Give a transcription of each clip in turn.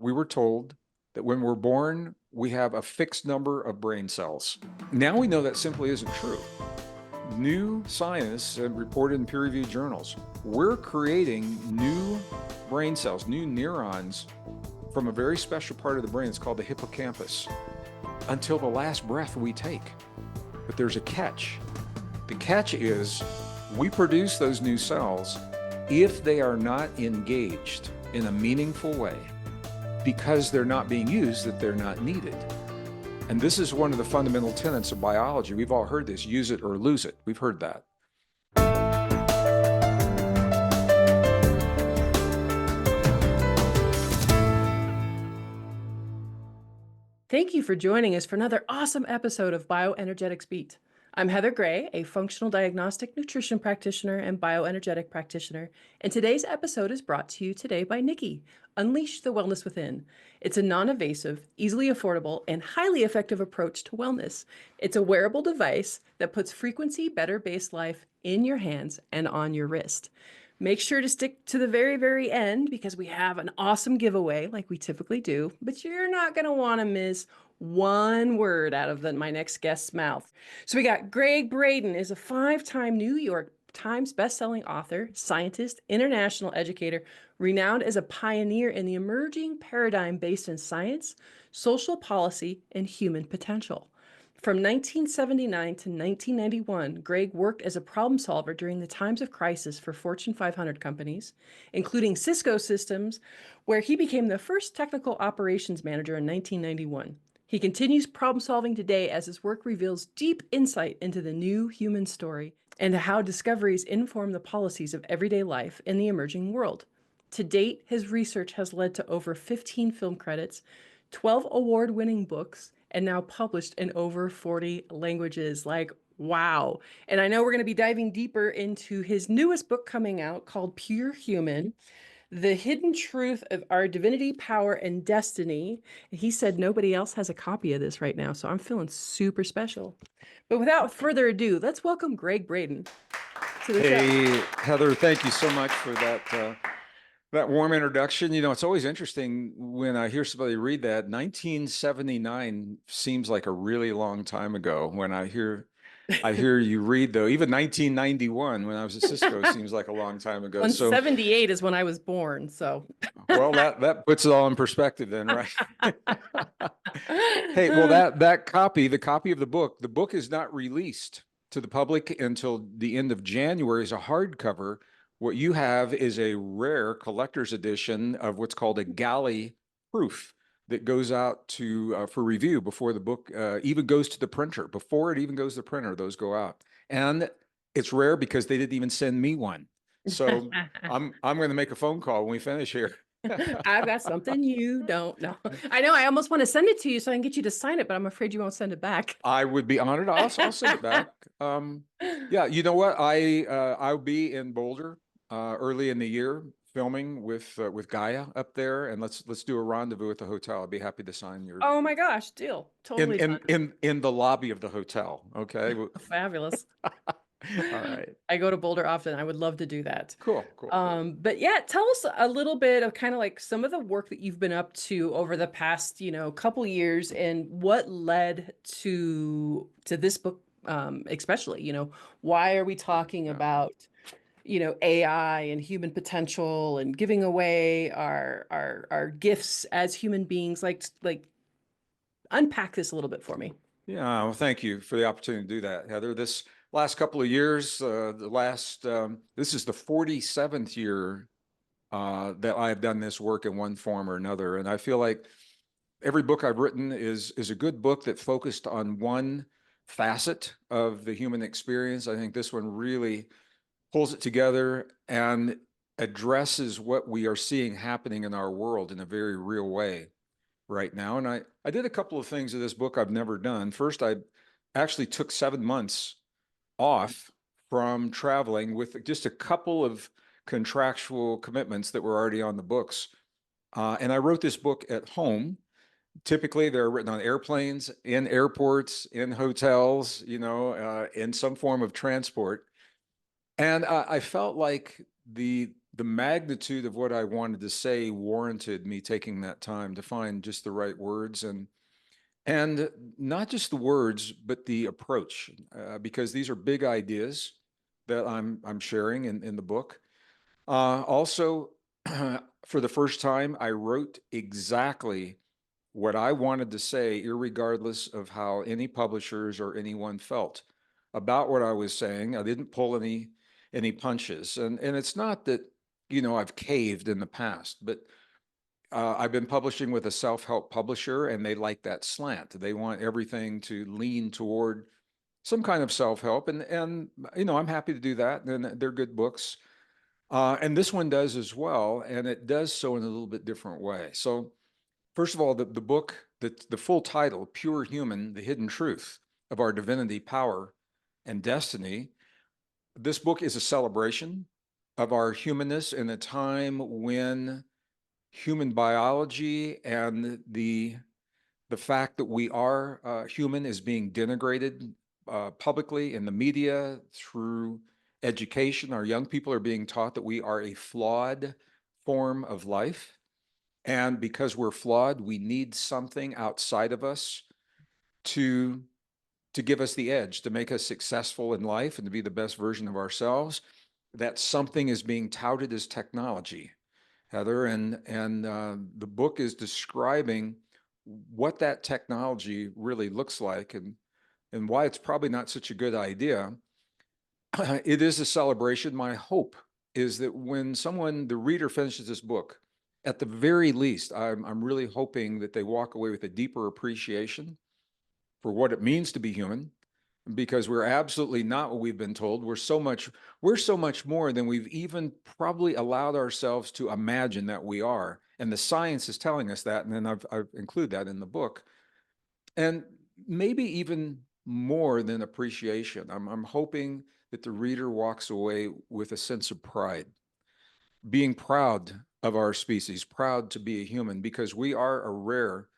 we were told that when we're born, we have a fixed number of brain cells. Now we know that simply isn't true. New science and reported in peer-reviewed journals, we're creating new brain cells, new neurons from a very special part of the brain. It's called the hippocampus, until the last breath we take. But there's a catch. The catch is we produce those new cells if they are not engaged in a meaningful way, because they're not being used, that they're not needed. And this is one of the fundamental tenets of biology. We've all heard this: use it or lose it. We've heard that. Thank you for joining us for another awesome episode of Bioenergetics Beat. I'm Heather Gray, a functional diagnostic nutrition practitioner and bioenergetic practitioner, and today's episode is brought to you today by Nikki, Unleash the Wellness Within. It's a non-invasive, easily affordable, and highly effective approach to wellness. It's a wearable device that puts frequency, better-based life in your hands and on your wrist. Make sure to stick to the very, very end because we have an awesome giveaway like we typically do, but you're not going to want to miss one word out of my next guest's mouth. So we got Gregg Braden, is a 5-time New York Times bestselling author, scientist, international educator, renowned as a pioneer in the emerging paradigm based in science, social policy, and human potential. From 1979 to 1991, Gregg worked as a problem solver during the times of crisis for Fortune 500 companies, including Cisco Systems, where he became the first technical operations manager in 1991. He continues problem solving today as his work reveals deep insight into the new human story and how discoveries inform the policies of everyday life in the emerging world. To date, his research has led to over 15 film credits, 12 award-winning books, and now published in over 40 languages. Like, wow. And I know we're going to be diving deeper into his newest book coming out called Pure Human: The Hidden Truth of Our Divinity, Power, and Destiny. He said nobody else has a copy of this right now, so I'm feeling super special. But without further ado, let's welcome Gregg Braden to the show. Hey, Heather, thank you so much for that warm introduction. You know, it's always interesting when I hear somebody read that. 1979 seems like a really long time ago. When I hear you read, though, even 1991 when I was at Cisco seems like a long time ago. 78 is when I was born, so. Well, that puts it all in perspective then, right? Hey, well, that copy, the copy of the book is not released to the public until the end of January as a hardcover. What you have is a rare collector's edition of what's called a galley proof that goes out to for review before the book even goes to the printer. Before it even goes to the printer, those go out. And it's rare because they didn't even send me one. So I'm going to make a phone call when we finish here. I've got something you don't know. I know, I almost want to send it to you so I can get you to sign it, but I'm afraid you won't send it back. I would be honored. I'll send it back. Yeah, you know what? I'll be in Boulder early in the year filming with Gaia up there, and let's do a rendezvous at the hotel. I'd be happy to sign your. Oh my gosh, deal. Totally done. in the lobby of the hotel. Okay. Fabulous. All right. I go to Boulder often. I would love to do that. Cool. But yeah, tell us a little bit of kind of like some of the work that you've been up to over the past, couple years, and what led to this book, especially, why are we talking about, AI and human potential and giving away our gifts as human beings? Like unpack this a little bit for me. Yeah. Well, thank you for the opportunity to do that, Heather. This last couple of years, this is the 47th year that I've done this work in one form or another. And I feel like every book I've written is a good book that focused on one facet of the human experience. I think this one really pulls it together and addresses what we are seeing happening in our world in a very real way right now. And I did a couple of things in this book I've never done. First, I actually took 7 months off from traveling with just a couple of contractual commitments that were already on the books. And I wrote this book at home. Typically, they're written on airplanes, in airports, in hotels, in some form of transport. And I felt like the the magnitude of what I wanted to say warranted me taking that time to find just the right words, and not just the words, but the approach, because these are big ideas that I'm sharing in the book. Also, for the first time, I wrote exactly what I wanted to say, irregardless of how any publishers or anyone felt about what I was saying. I didn't pull any punches, and it's not that I've caved in the past, but I've been publishing with a self-help publisher, and they like that slant. They want everything to lean toward some kind of self-help, and I'm happy to do that. And they're good books, and this one does as well, and it does so in a little bit different way. So, first of all, the book, the full title, "Pure Human: The Hidden Truth of Our Divinity, Power, and Destiny." This book is a celebration of our humanness in a time when human biology and the fact that we are human is being denigrated publicly in the media, through education. Our young people are being taught that we are a flawed form of life. And because we're flawed, we need something outside of us to give us the edge, to make us successful in life and to be the best version of ourselves. That something is being touted as technology, Heather, and the book is describing what that technology really looks like, and why it's probably not such a good idea. It is a celebration. My hope is that when the reader finishes this book, at the very least, I'm really hoping that they walk away with a deeper appreciation for what it means to be human, because we're absolutely not what we've been told. We're so much more than we've even probably allowed ourselves to imagine that we are. And the science is telling us that. And then I've included that in the book. And maybe even more than appreciation, I'm hoping that the reader walks away with a sense of pride, being proud of our species, proud to be a human, because we are a rare,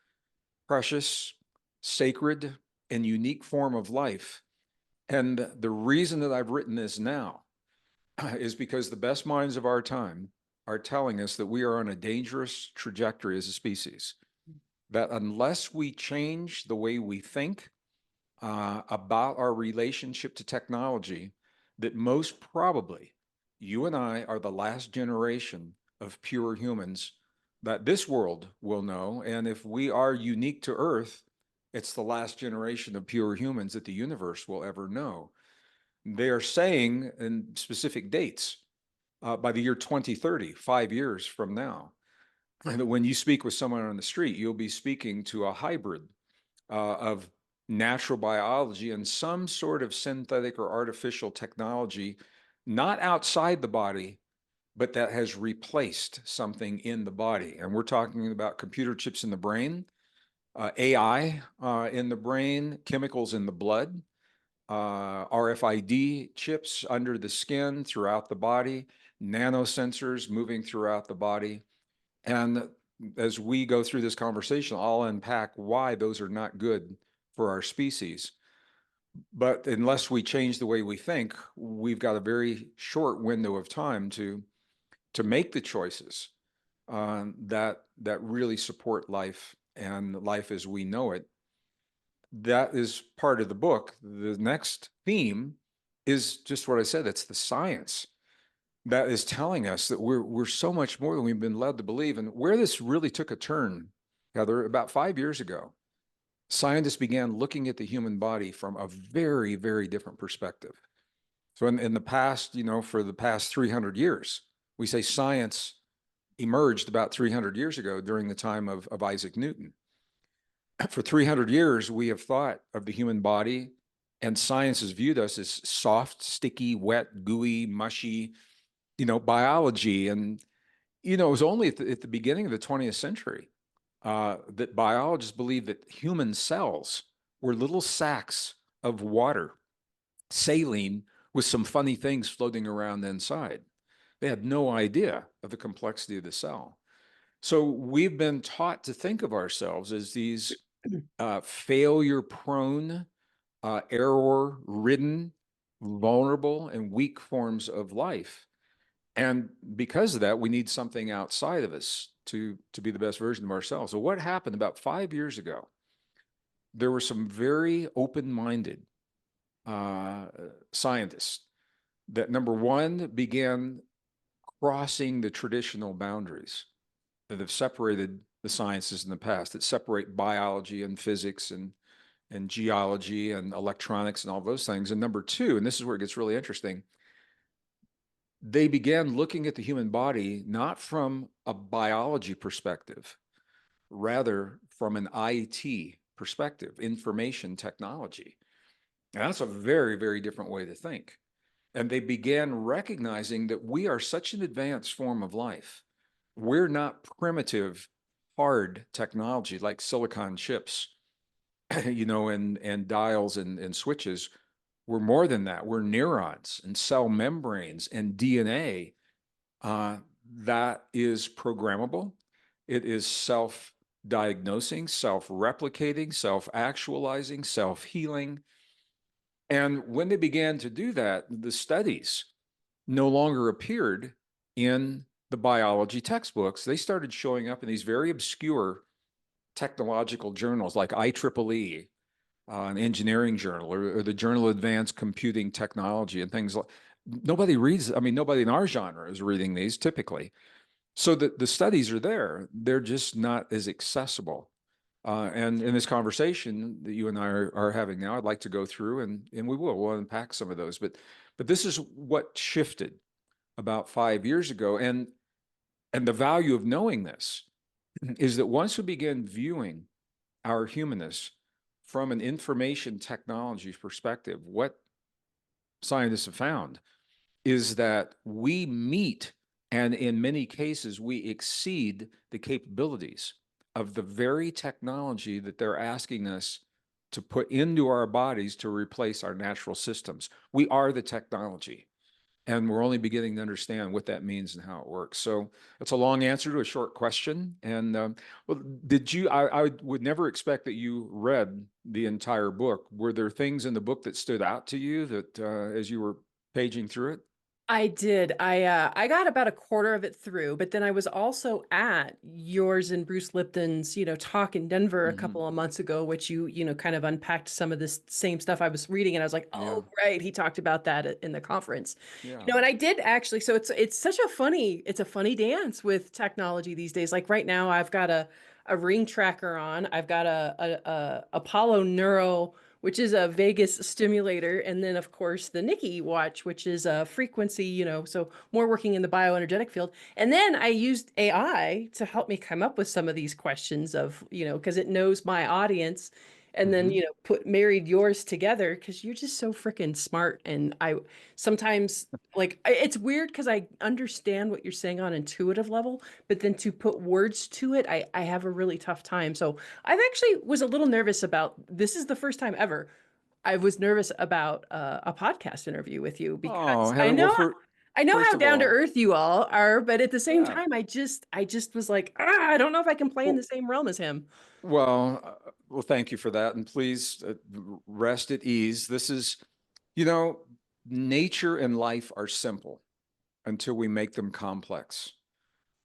precious, sacred, and unique form of life. And the reason that I've written this now is because the best minds of our time are telling us that we are on a dangerous trajectory as a species, that unless we change the way we think about our relationship to technology, that most probably you and I are the last generation of pure humans that this world will know. And if we are unique to Earth, it's the last generation of pure humans that the universe will ever know. They are saying in specific dates, by the year 2030, 5 years from now, that when you speak with someone on the street, you'll be speaking to a hybrid of natural biology and some sort of synthetic or artificial technology, not outside the body, but that has replaced something in the body. And we're talking about computer chips in the brain, AI in the brain, chemicals in the blood, RFID chips under the skin, throughout the body, nanosensors moving throughout the body. And as we go through this conversation, I'll unpack why those are not good for our species. But unless we change the way we think, we've got a very short window of time to make the choices that really support life and life as we know it. That is part of the book. The next theme is just what I said. It's the science that is telling us that we're so much more than we've been led to believe. And where this really took a turn, Heather, about 5 years ago, scientists began looking at the human body from a very, very different perspective. So in the past, for the past 300 years, we say science emerged about 300 years ago during the time of Isaac Newton. For 300 years, we have thought of the human body, and science has viewed us as soft, sticky, wet, gooey, mushy, biology. And, it was only at the beginning of the 20th century that biologists believed that human cells were little sacks of water, saline, with some funny things floating around inside. They had no idea of the complexity of the cell. So we've been taught to think of ourselves as these failure-prone, error-ridden, vulnerable, and weak forms of life. And because of that, we need something outside of us to be the best version of ourselves. So what happened about 5 years ago? There were some very open-minded uh, scientists that, number one, began crossing the traditional boundaries that have separated the sciences in the past, that separate biology and physics and geology and electronics and all those things. And number two, and this is where it gets really interesting, they began looking at the human body not from a biology perspective, rather from an IT perspective, information technology. And that's a very, very different way to think. And they began recognizing that we are such an advanced form of life. We're not primitive, hard technology like silicon chips, and dials and switches. We're more than that. We're neurons and cell membranes and DNA that is programmable. It is self-diagnosing, self-replicating, self-actualizing, self-healing. And when they began to do that, the studies no longer appeared in the biology textbooks. They started showing up in these very obscure technological journals like IEEE, an engineering journal, or the Journal of Advanced Computing Technology, and things like. Nobody reads. I mean, nobody in our genre is reading these typically. So the studies are there. They're just not as accessible. And in this conversation that you and I are having now, I'd like to go through and we'll unpack some of those. But this is what shifted about 5 years ago. And the value of knowing this is that once we begin viewing our humanness from an information technology perspective, what scientists have found is that we meet, and in many cases, we exceed the capabilities of the very technology that they're asking us to put into our bodies to replace our natural systems. We are the technology, and we're only beginning to understand what that means and how it works. So it's a long answer to a short question. And well, I would never expect that you read the entire book. Were there things in the book that stood out to you that as you were paging through it? I did. I got about a quarter of it through, but then I was also at yours and Bruce Lipton's, talk in Denver a Mm-hmm. couple of months ago, which you kind of unpacked some of this same stuff I was reading, and I was like, Yeah, oh, right, he talked about that in the conference. yeah. And I did actually. So it's such a funny dance with technology these days. Like right now, I've got a ring tracker on. I've got a Apollo Neuro, which is a Vegas stimulator, and then of course the Nikki watch, which is a frequency, so more working in the bioenergetic field. And then I used AI to help me come up with some of these questions of, because it knows my audience, and then, Mm-hmm. put married yours together because you're just so freaking smart. And I sometimes like it's weird because I understand what you're saying on intuitive level, but then to put words to it, I have a really tough time. So I've actually was a little nervous about this. Is the first time ever I was nervous about a podcast interview with you Oh, because Heather, well, I know first how of down to all, earth you all are, but at the same yeah. time, I just was like, I don't know if I can play in Well, the same realm as him. well, thank you for that. And please rest at ease. This is, you know, nature and life are simple until we make them complex.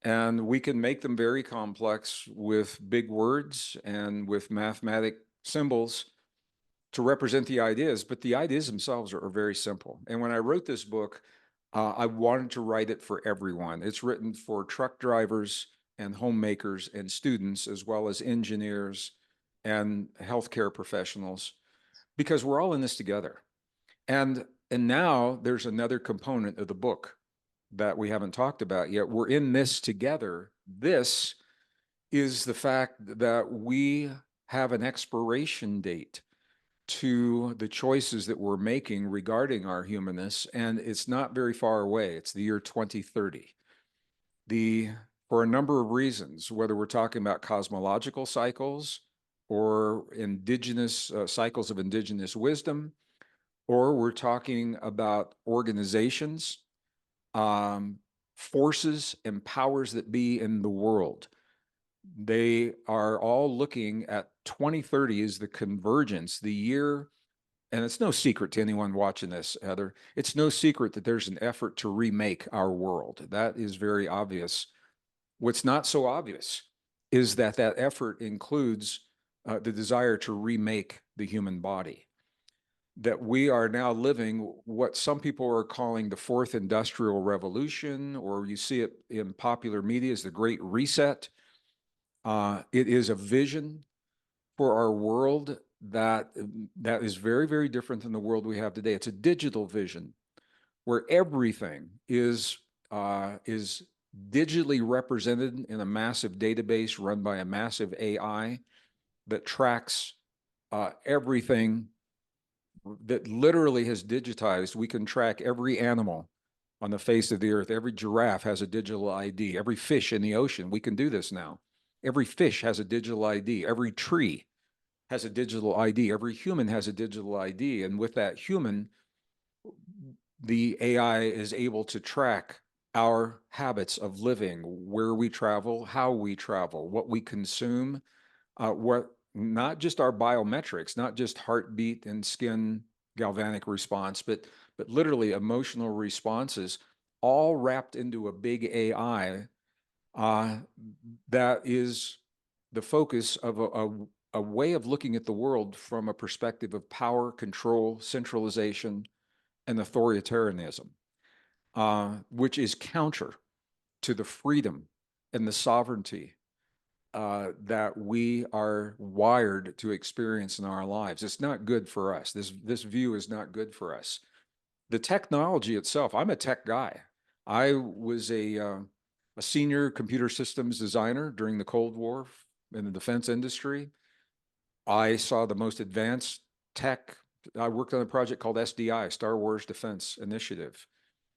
And we can make them very complex with big words and with mathematic symbols to represent the ideas, but the ideas themselves are very simple. And when I wrote this book, I wanted to write it for everyone. It's written for truck drivers and homemakers and students, as well as engineers and healthcare professionals, because we're all in this together. And now there's another component of the book that we haven't talked about yet. We're in this together. This is the fact that we have an expiration date to the choices that we're making regarding our humanness, and it's not very far away. It's the year 2030. The For a number of reasons, whether we're talking about cosmological cycles or indigenous cycles of indigenous wisdom, or we're talking about organizations, um, forces and powers that be in the world. They are all looking at 2030 as the convergence, the year and it's no secret to anyone watching this, Heather, it's no secret that there's an effort to remake our world. That is very obvious. What's not so obvious is that that effort includes the desire to remake the human body. That we are now living what some people are calling the fourth industrial revolution, or you see it in popular media as the Great Reset. It is a vision for our world that is very, very different than the world we have today. It's a digital vision where everything is digitally represented in a massive database run by a massive AI that tracks everything, that literally has digitized. We can track every animal on the face of the earth. Every giraffe has a digital ID. Every fish in the ocean, we can do this now. Every fish has a digital ID. Every tree has a digital ID. Every human has a digital ID. And with that human, the AI is able to track our habits of living, where we travel, how we travel, what we consume, what not just our biometrics, not just heartbeat and skin galvanic response, but literally emotional responses, all wrapped into a big AI that is the focus of a way of looking at the world from a perspective of power, control, centralization, and authoritarianism, which is counter to the freedom and the sovereignty that we are wired to experience in our lives. It's not good for us. This view is not good for us. The technology itself, I'm a tech guy. I was a senior computer systems designer during the Cold War in the defense industry. I saw the most advanced tech. I worked on a project called SDI, Star Wars Defense Initiative.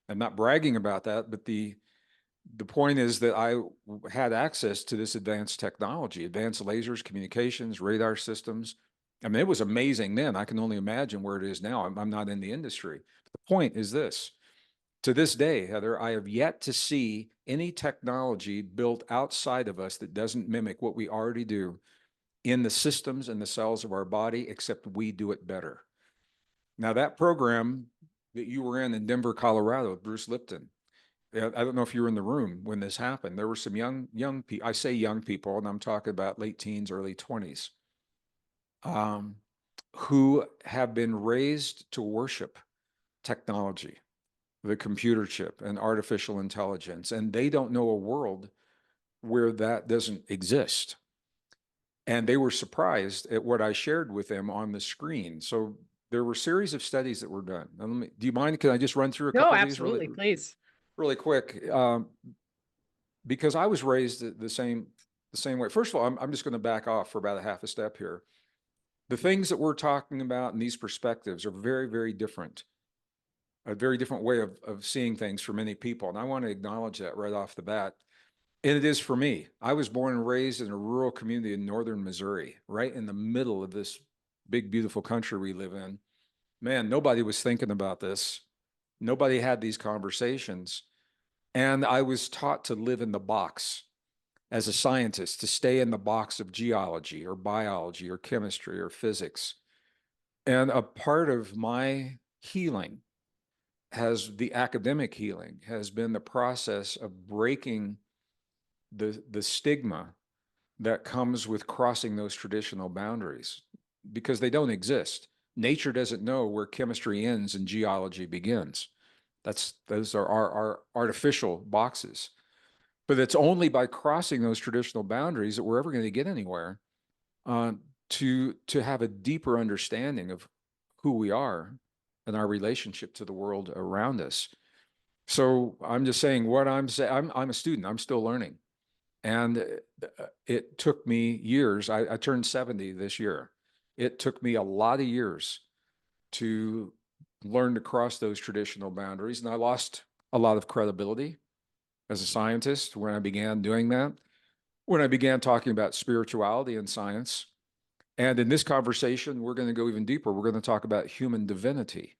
I'm not bragging about that, but the point is that I had access to this advanced technology, advanced lasers, communications, radar systems. I mean, it was amazing then. I can only imagine where it is now. I'm not in the industry. But the point is this. To this day, Heather, I have yet to see any technology built outside of us that doesn't mimic what we already do in the systems and the cells of our body, except we do it better. Now, that program that you were in Denver, Colorado, with Bruce Lipton, I don't know if you were in the room when this happened. There were some young people, I say young people, and I'm talking about late teens, early 20s, who have been raised to worship technology, the computer chip and artificial intelligence, and they don't know a world where that doesn't exist. And they were surprised at what I shared with them on the screen. So there were a series of studies that were done. Now, do you mind? Can I just run through a couple of these absolutely, please. Really quick? Because I was raised the same way. First of all, I'm just going to back off for about a half a step here. The things that we're talking about in these perspectives are very, very different. A very different way of seeing things for many people. And I want to acknowledge that right off the bat. And it is for me. I was born and raised in a rural community in northern Missouri, right in the middle of this big, beautiful country we live in. Man, nobody was thinking about this. Nobody had these conversations. And I was taught to live in the box as a scientist, to stay in the box of geology or biology or chemistry or physics. And a part of my healing the academic healing has been the process of breaking the stigma that comes with crossing those traditional boundaries, because they don't exist. Nature doesn't know where chemistry ends and geology begins. Those are our artificial boxes. But it's only by crossing those traditional boundaries that we're ever going to get anywhere, to have a deeper understanding of who we are and our relationship to the world around us. So I'm just saying what I'm saying. I'm a student. I'm still learning. And it took me years. I turned 70 this year. It took me a lot of years to learn to cross those traditional boundaries. And I lost a lot of credibility as a scientist when I began doing that, when I began talking about spirituality and science. And in this conversation, we're going to go even deeper. We're going to talk about human divinity.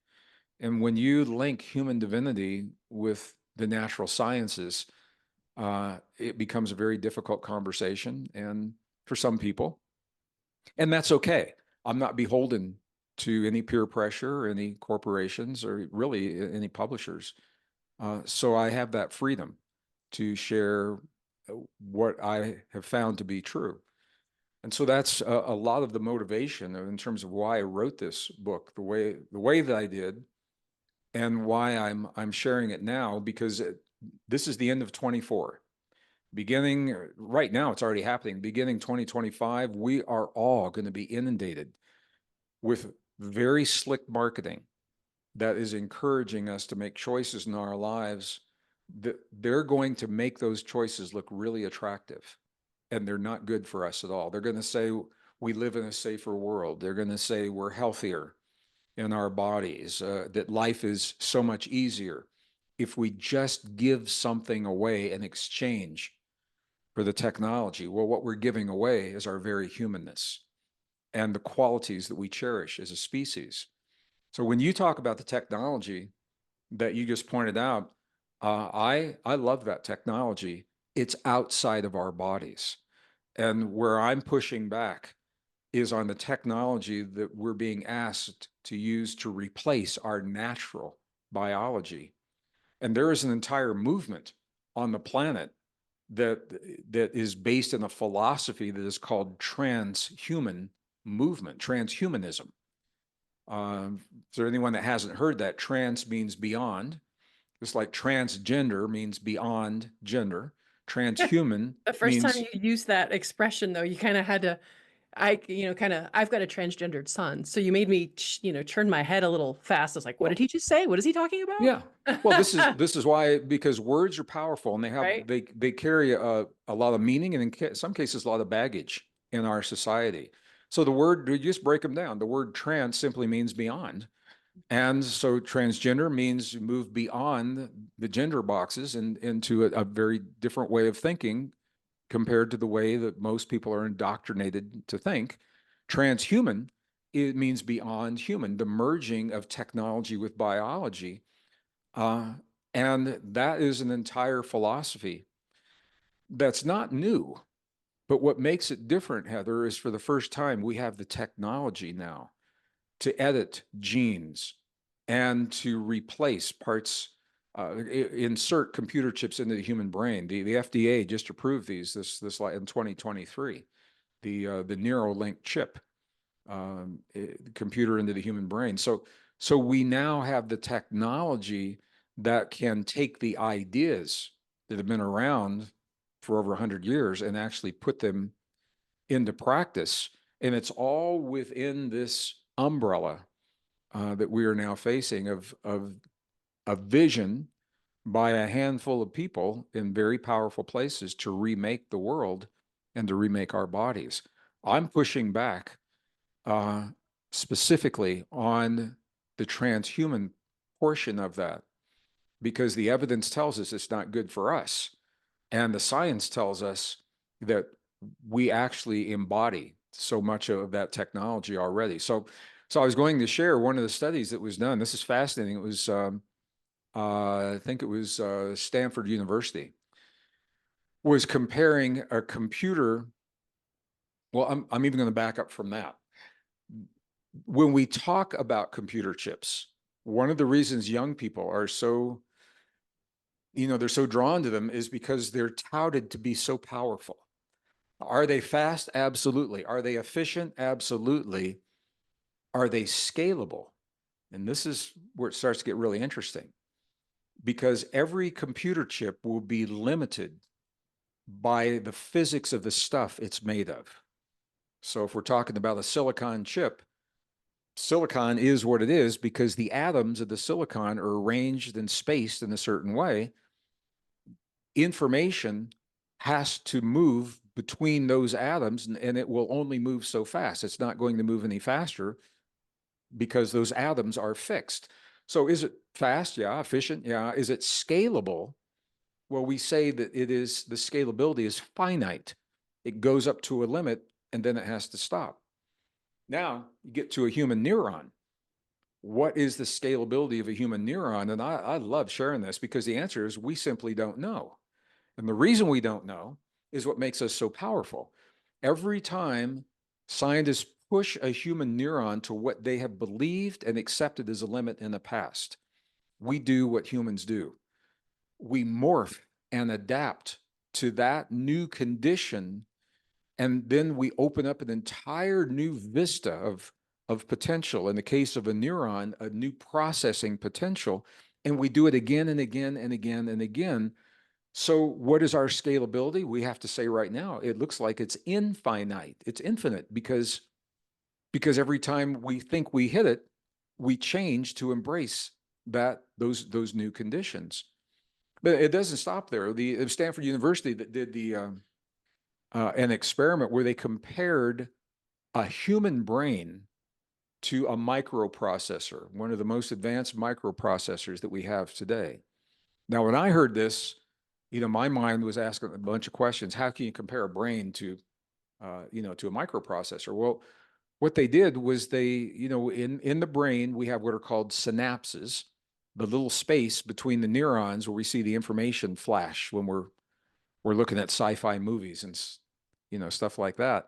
And when you link human divinity with the natural sciences, it becomes a very difficult conversation, and for some people, and that's okay. I'm not beholden to any peer pressure, any corporations, or really any publishers. So I have that freedom to share what I have found to be true. And so that's a lot of the motivation in terms of why I wrote this book the way that I did, and why I'm sharing it now, because this is the end of 24. Beginning right now, it's already happening. Beginning 2025, we are all going to be inundated with very slick marketing that is encouraging us to make choices in our lives that they're going to make those choices look really attractive, and they're not good for us at all. They're going to say we live in a safer world. They're going to say we're healthier in our bodies, that life is so much easier if we just give something away in exchange for the technology. Well, what we're giving away is our very humanness and the qualities that we cherish as a species. So when you talk about the technology that you just pointed out, I love that technology. It's outside of our bodies. And where I'm pushing back is on the technology that we're being asked to use to replace our natural biology. And there is an entire movement on the planet that is based in a philosophy that is called transhuman movement, transhumanism. So anyone that hasn't heard that, trans means beyond, just like transgender means beyond gender. Transhuman The first time means, you used that expression, though, you kind of had to, I've got a transgendered son. So you made me, turn my head a little fast. I was like, what did he just say? What is he talking yeah. about? Well, this is why, because words are powerful, and Right? they carry a lot of meaning, and in some cases a lot of baggage in our society. So the word, you just break them down. The word trans simply means beyond. And so transgender means move beyond the gender boxes and into a very different way of thinking compared to the way that most people are indoctrinated to think. Transhuman, it means beyond human, the merging of technology with biology. And that is an entire philosophy that's not new. But what makes it different, Heather, is for the first time we have the technology now to edit genes and to replace parts, insert computer chips into the human brain. The FDA just approved these this in 2023. The Neuralink chip, computer into the human brain. So we now have the technology that can take the ideas that have been around for over 100 years and actually put them into practice. And it's all within this umbrella that we are now facing of a vision by a handful of people in very powerful places to remake the world and to remake our bodies. I'm pushing back specifically on the transhuman portion of that, because the evidence tells us it's not good for us. And the science tells us that we actually embody so much of that technology already. So I was going to share one of the studies that was done. This is fascinating. It was, I think it was Stanford University, was comparing a computer. Well, I'm even going to back up from that. When we talk about computer chips, one of the reasons young people are so, they're so drawn to them is because they're touted to be so powerful. Are they fast? Absolutely. Are they efficient? Absolutely. Are they scalable? And this is where it starts to get really interesting, because every computer chip will be limited by the physics of the stuff it's made of. So if we're talking about a silicon chip, silicon is what it is because the atoms of the silicon are arranged and spaced in a certain way. Information has to move between those atoms, and it will only move so fast. It's not going to move any faster because those atoms are fixed. So is it fast? Yeah. Efficient? Yeah. Is it scalable? Well, we say that it is, the scalability is finite. It goes up to a limit and then it has to stop. Now you get to a human neuron. What is the scalability of a human neuron? And I love sharing this because the answer is we simply don't know. And the reason we don't know is what makes us so powerful. Every time scientists push a human neuron to what they have believed and accepted as a limit in the past. We do what humans do. We morph and adapt to that new condition, and then we open up an entire new vista of potential. In the case of a neuron, a new processing potential, and we do it again and again and again and again. So what is our scalability? We have to say right now, it looks like it's infinite. It's infinite because every time we think we hit it, we change to embrace those new conditions. But it doesn't stop there. The Stanford University that did an experiment where they compared a human brain to a microprocessor, one of the most advanced microprocessors that we have today. Now, when I heard this, my mind was asking a bunch of questions. How can you compare a brain to a microprocessor? Well, what they did was in the brain, we have what are called synapses, the little space between the neurons where we see the information flash when we're looking at sci-fi movies and stuff like that.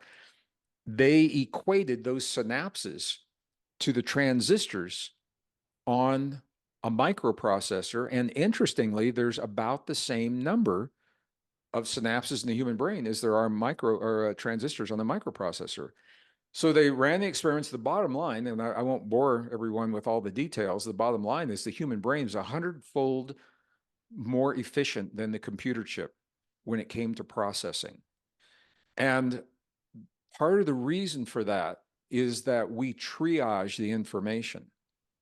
They equated those synapses to the transistors on a microprocessor, and interestingly, there's about the same number of synapses in the human brain as there are transistors on the microprocessor. So they ran the experiments. The bottom line, and I won't bore everyone with all the details, the bottom line is the human brain is 100-fold more efficient than the computer chip when it came to processing. And part of the reason for that is that we triage the information.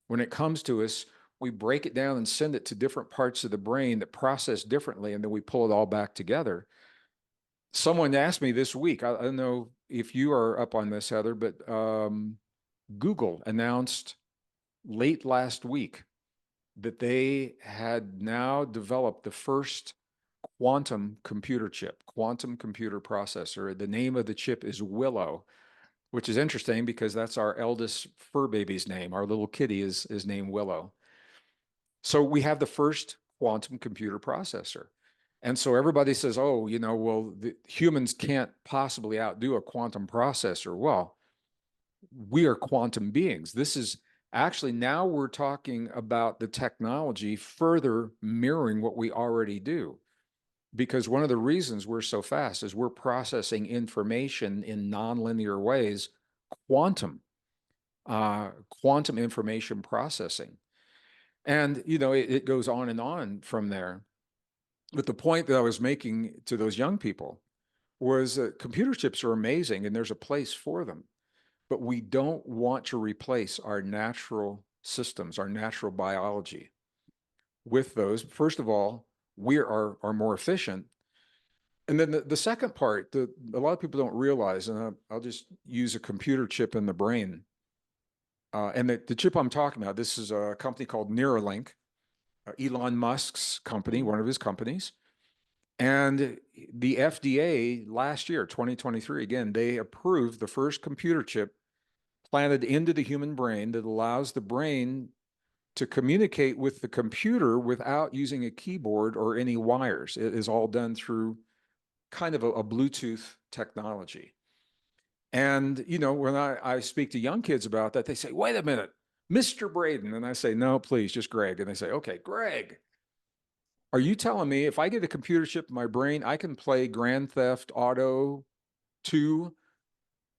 When it comes to us, we break it down and send it to different parts of the brain that process differently, and then we pull it all back together. Someone asked me this week, I don't know if you are up on this, Heather, but Google announced late last week that they had now developed the first quantum computer chip, quantum computer processor. The name of the chip is Willow, which is interesting because that's our eldest fur baby's name. Our little kitty is named Willow. So we have the first quantum computer processor. And so everybody says, oh, well, the humans can't possibly outdo a quantum processor. Well, we are quantum beings. This is actually, now we're talking about the technology further mirroring what we already do. Because one of the reasons we're so fast is we're processing information in nonlinear ways, quantum information processing. And, it goes on and on from there. But the point that I was making to those young people was that computer chips are amazing and there's a place for them. But we don't want to replace our natural systems, our natural biology with those. First of all, we are more efficient. And then the second part that a lot of people don't realize, and I'll just use a computer chip in the brain. And the chip I'm talking about, this is a company called Neuralink, Elon Musk's company, one of his companies. And the FDA last year, 2023, again, they approved the first computer chip planted into the human brain that allows the brain to communicate with the computer without using a keyboard or any wires. It is all done through kind of a Bluetooth technology. And, when I speak to young kids about that, they say, wait a minute, Mr. Braden. And I say, no, please, just Gregg. And they say, okay, Gregg, are you telling me if I get a computer chip in my brain, I can play Grand Theft Auto 2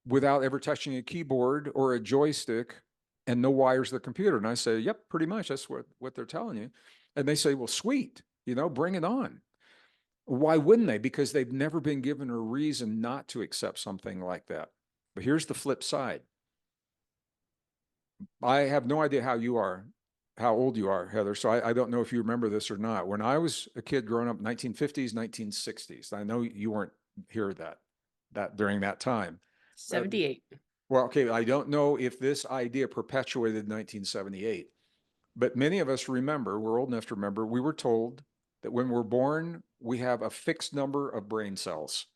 without ever touching a keyboard or a joystick and no wires to the computer? And I say, yep, pretty much. That's what they're telling you. And they say, well, sweet, bring it on. Why wouldn't they? Because they've never been given a reason not to accept something like that. But here's the flip side. I have no idea how old you are, Heather. So I don't know if you remember this or not. When I was a kid growing up, 1950s, 1960s, I know you weren't here that during that time. 78. Well, okay, I don't know if this idea perpetuated in 1978, but many of us remember, we're old enough to remember, we were told that when we're born, we have a fixed number of brain cells.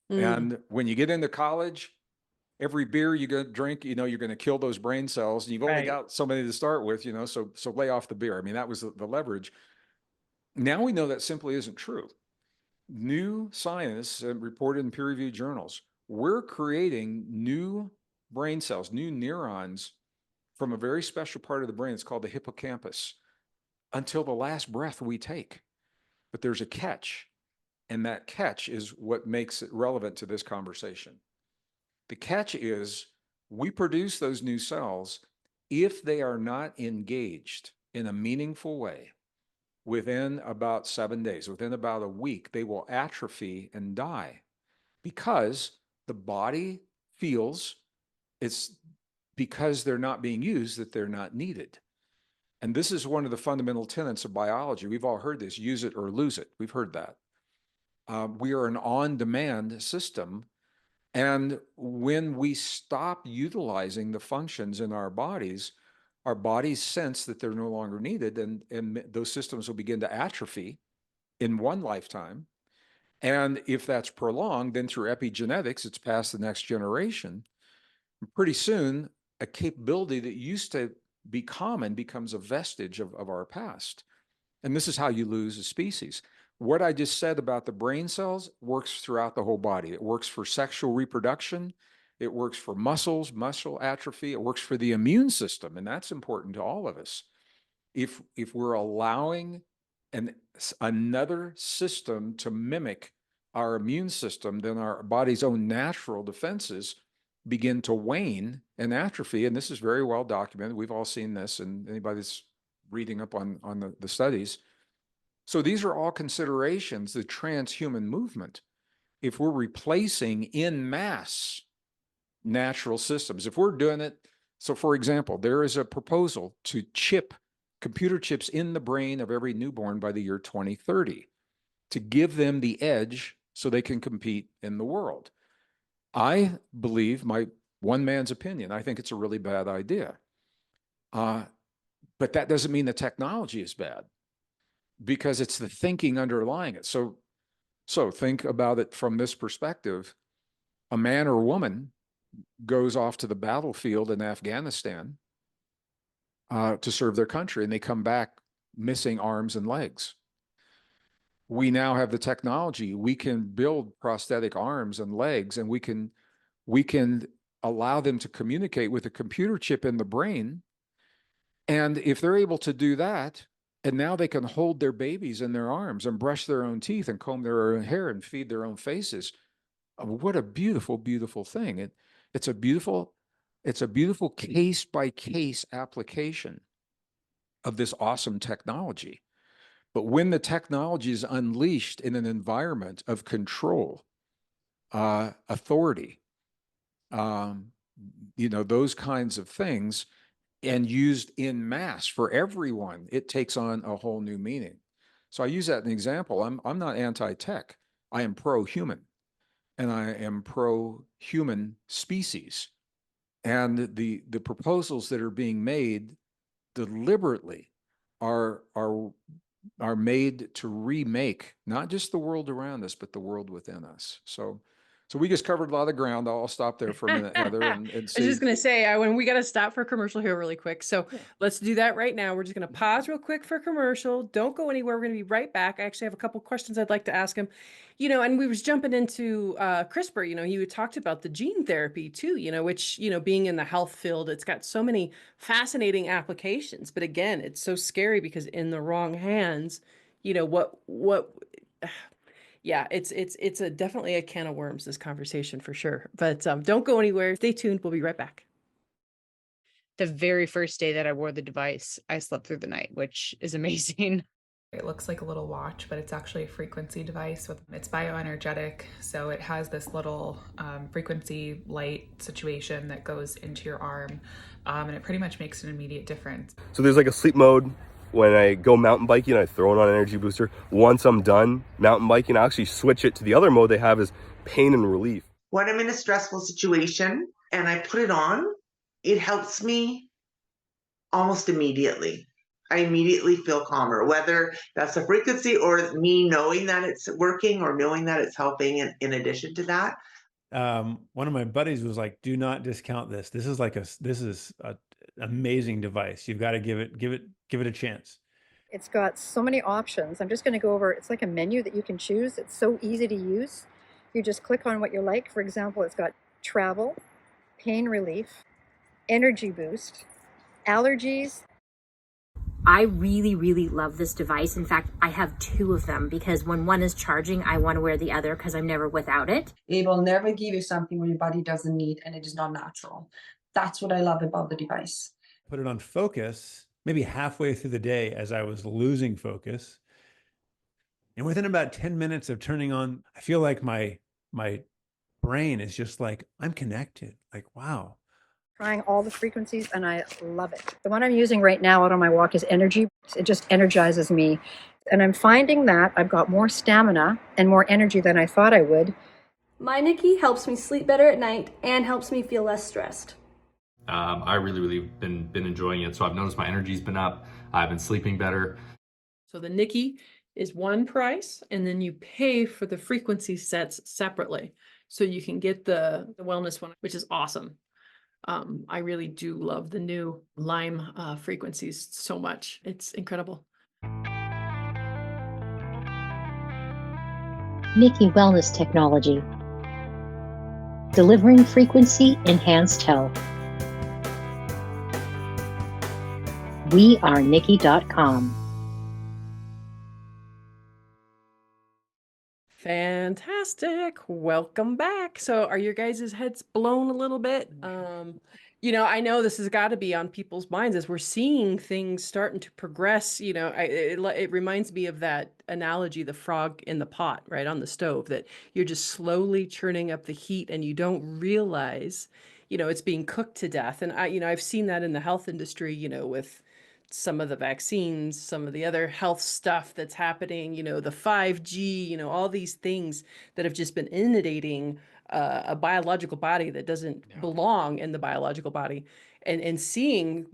And when you get into college, every beer you go drink, you're going to kill those brain cells. And you've only got so many to start with, so lay off the beer. I mean, that was the leverage. Now we know that simply isn't true. New science reported in peer-reviewed journals, we're creating new brain cells, new neurons from a very special part of the brain. It's called the hippocampus until the last breath we take. But there's a catch, and that catch is what makes it relevant to this conversation. The catch is we produce those new cells if they are not engaged in a meaningful way. Within about 7 days, within about a week, they will atrophy and die because the body feels it's because they're not being used that they're not needed. And this is one of the fundamental tenets of biology. We've all heard this: use it or lose it. We've heard that. We are an on-demand system. And when we stop utilizing the functions in our bodies sense that they're no longer needed, and those systems will begin to atrophy in one lifetime. And if that's prolonged, then through epigenetics, it's passed the next generation. And pretty soon, a capability that used to be common becomes a vestige of our past. And this is how you lose a species. What I just said about the brain cells works throughout the whole body. It works for sexual reproduction. It works for muscles, muscle atrophy. It works for the immune system, and that's important to all of us. If we're allowing another system to mimic our immune system, then our body's own natural defenses begin to wane and atrophy. And this is very well documented. We've all seen this, and anybody that's reading up on the studies. So these are all considerations, the transhuman movement. If we're replacing in mass natural systems, if we're doing it, so for example, there is a proposal to chip computer chips in the brain of every newborn by the year 2030 to give them the edge so they can compete in the world. I believe, my one man's opinion, I think it's a really bad idea. But that doesn't mean the technology is bad, because it's the thinking underlying it. So think about it from this perspective. A man or woman goes off to the battlefield in Afghanistan to serve their country, and they come back missing arms and legs. We now have the technology. We can build prosthetic arms and legs, and we can allow them to communicate with a computer chip in the brain. And if they're able to do that, and now they can hold their babies in their arms and brush their own teeth and comb their own hair and feed their own faces. What a beautiful, beautiful thing. It's a beautiful case by case application of this awesome technology. But when the technology is unleashed in an environment of control, authority, those kinds of things, and used in mass for everyone, it takes on a whole new meaning. So I use that as an example. I'm not anti-tech. I am pro-human, and I am pro-human species. And the proposals that are being made deliberately are made to remake not just the world around us, but the world within us. So we just covered a lot of ground. I'll stop there for a minute, Heather, and I was see. just going to say, when we got to stop for commercial here really quick. So let's do that right now. We're just going to pause real quick for commercial. Don't go anywhere. We're going to be right back. I actually have a couple questions I'd like to ask him. And we was jumping into CRISPR. He talked about the gene therapy too, which, being in the health field, it's got so many fascinating applications. But again, it's so scary because in the wrong hands, yeah, it's definitely a can of worms, this conversation, for sure. But don't go anywhere. Stay tuned. We'll be right back. The very first day that I wore the device, I slept through the night, which is amazing. It looks like a little watch, but it's actually a frequency device. It's bioenergetic, so it has this little frequency light situation that goes into your arm, and it pretty much makes an immediate difference. So there's like a sleep mode. When I go mountain biking, I throw it on energy booster. Once I'm done mountain biking, I actually switch it to the other mode they have is pain and relief. When I'm in a stressful situation and I put it on, it helps me almost immediately. I immediately feel calmer, whether that's a frequency or me knowing that it's working or knowing that it's helping in addition to that. One of my buddies was like, do not discount this. This is an amazing device. You've got to give it a chance. It's got so many options. I'm just going to go over, it's like a menu that you can choose. It's so easy to use. You just click on what you like. For example, it's got travel, pain relief, energy boost, allergies. I really, really love this device. In fact, I have two of them because when one is charging, I want to wear the other because I'm never without it. It will never give you something when your body doesn't need and it is not natural. That's what I love about the device. Put it on focus, maybe halfway through the day as I was losing focus. And within about 10 minutes of turning on, I feel like my brain is just like, I'm connected. Like, wow. Trying all the frequencies and I love it. The one I'm using right now out on my walk is energy. It just energizes me. And I'm finding that I've got more stamina and more energy than I thought I would. My Nikki helps me sleep better at night and helps me feel less stressed. I really been enjoying it. So I've noticed my energy's been up. I've been sleeping better. So the Nikki is one price, and then you pay for the frequency sets separately. So you can get the wellness one, which is awesome. I really do love the new Lyme frequencies so much. It's incredible. Nikki Wellness Technology. Delivering frequency enhanced health. We are Nikki.com. Fantastic. Welcome back. So are your guys' heads blown a little bit? I know this has got to be on people's minds as we're seeing things starting to progress. It reminds me of that analogy, the frog in the pot, right on the stove, that you're just slowly churning up the heat and you don't realize, it's being cooked to death. And I've seen that in the health industry, with some of the vaccines, some of the other health stuff that's happening, the 5G, all these things that have just been inundating a biological body that doesn't belong in the biological body, and seeing,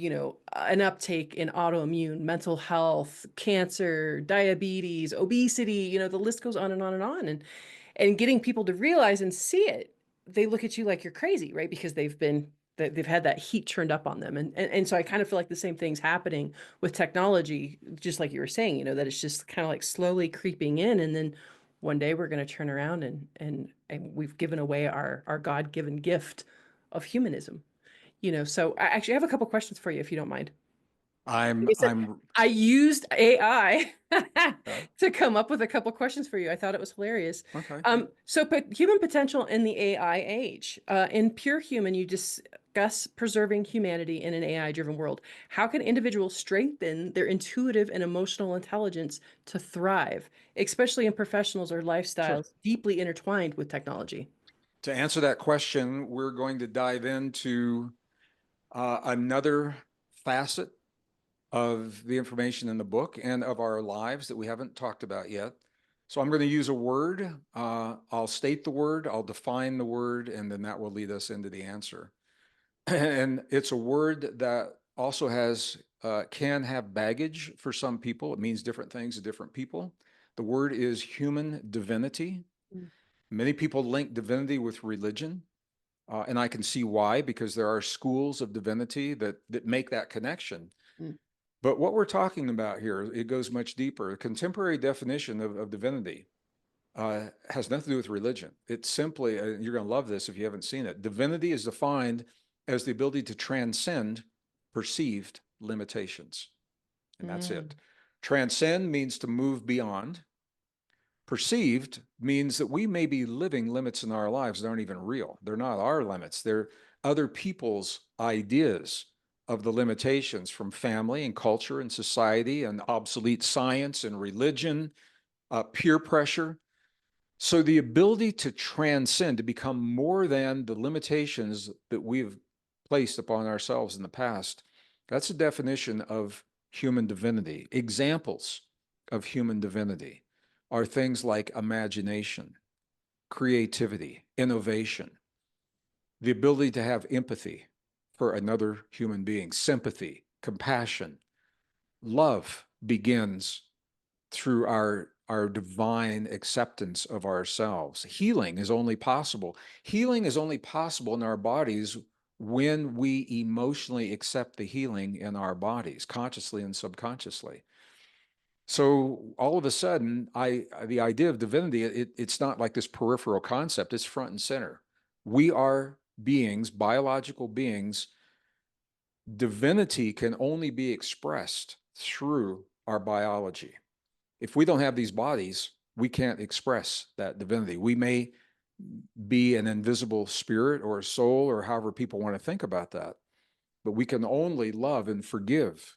an uptake in autoimmune, mental health, cancer, diabetes, obesity, the list goes on and on and on. And getting people to realize and see it, they look at you like you're crazy, right? Because they've had that heat turned up on them. And so I kind of feel like the same thing's happening with technology, just like you were saying, that it's just kind of like slowly creeping in. And then one day we're going to turn around and we've given away our God-given gift of humanism, so I actually have a couple questions for you, if you don't mind. I used AI to come up with a couple questions for you. I thought it was hilarious. Okay. So human potential in the AI age. In Pure Human, you discuss preserving humanity in an AI-driven world. How can individuals strengthen their intuitive and emotional intelligence to thrive, especially in professionals or lifestyles deeply intertwined with technology? To answer that question, we're going to dive into another facet of the information in the book and of our lives that we haven't talked about yet. So I'm going to use a word. I'll state the word, I'll define the word, and then that will lead us into the answer. And it's a word that also can have baggage for some people. It means different things to different people. The word is human divinity. Many people link divinity with religion. And I can see why, because there are schools of divinity that make that connection. But what we're talking about here, it goes much deeper. A contemporary definition of divinity has nothing to do with religion. It's simply, you're going to love this if you haven't seen it. Divinity is defined as the ability to transcend perceived limitations. And that's it. Transcend means to move beyond. Perceived means that we may be living limits in our lives that aren't even real. They're not our limits. They're other people's ideas of the limitations from family and culture and society and obsolete science and religion, peer pressure. So the ability to transcend, to become more than the limitations that we've placed upon ourselves in the past, that's a definition of human divinity. Examples of human divinity are things like imagination, creativity, innovation, the ability to have empathy for another human being, sympathy, compassion. Love begins through our divine acceptance of ourselves. Healing is only possible. Healing is only possible in our bodies when we emotionally accept the healing in our bodies, consciously and subconsciously. So all of a sudden, the idea of divinity, it's not like this peripheral concept, it's front and center. We are beings, biological beings, divinity can only be expressed through our biology. If we don't have these bodies, we can't express that divinity. We may be an invisible spirit or a soul, or however people want to think about that, but we can only love and forgive,